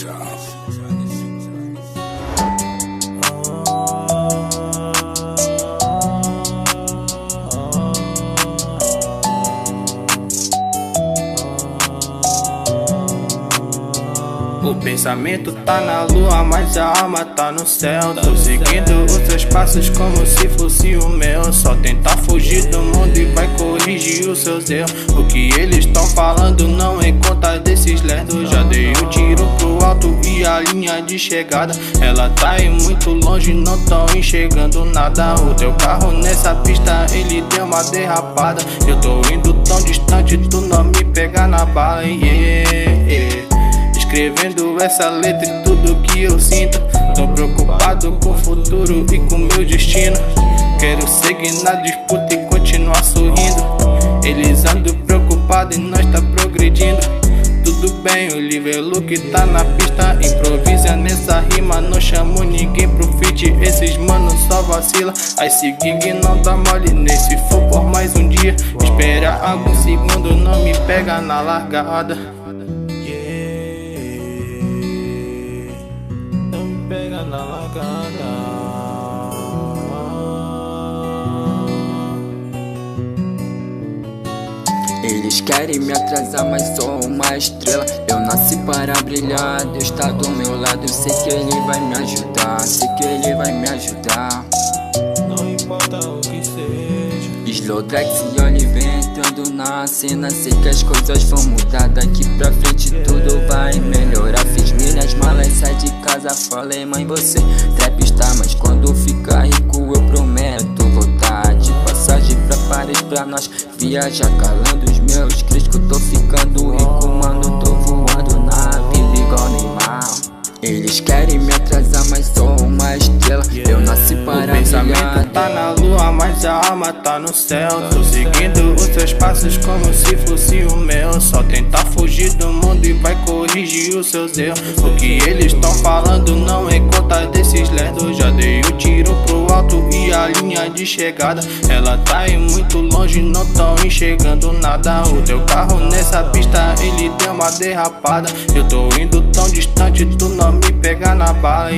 O pensamento tá na lua, mas a alma tá no céu. Tô seguindo os seus passos como se fosse o meu. Só tentar fugir do mundo e vai corrigir os seus erros. O que eles tão falando não é conta desses lerdos. Já dei o tiro pro alto e a linha de chegada ela tá aí muito longe, não tão enxergando nada. O teu carro nessa pista ele deu uma derrapada. Eu tô indo tão distante, tu não me pega na bala, Escrevendo essa letra e tudo que eu sinto. Tô preocupado com o futuro e com meu destino. Quero seguir na disputa e continuar sorrindo. Eles andam preocupados e nós tá progredindo. Tudo bem, o Oliver Luke tá na pista. Improvisa nessa rima, não chamo ninguém pro feat. Esses manos só vacila. Aí se gig não dá mole nesse for por mais um dia. Espera alguns segundos, não me pega na largada. Pega na largada. Eles querem me atrasar, mas sou uma estrela. Eu nasci para brilhar, Deus tá do meu lado. Eu sei que Ele vai me ajudar, sei que Ele vai me ajudar. Não importa o que seja. Slowdrex e Oliver entrando na cena. Sei que as coisas vão mudar, daqui pra frente tudo vai melhorar. Fiz minhas malas, sai de casa, falei mãe você trap está, mas quando ficar rico eu prometo voltar de passagem pra Paris pra nós viajar, calando os meus cris que eu tô ficando rico, mano, tô voando na vida igual Neymar. Eles querem me atrasar, mas sou uma estrela. Eu nasci para brilhar. O pensamento tá na lua, mas a alma tá no céu. Tô seguindo os seus passos como se fosse o meu. Só tentar fugir do mundo e vai corrigir os seus erros. O que eles tão falando não é conta desses lerdos. Já dei o tiro pro alto e a linha de chegada ela tá aí muito longe, não tão enxergando nada. O teu carro nessa pista ele deu uma derrapada. Eu tô indo tão distante, tu não me pega na bala,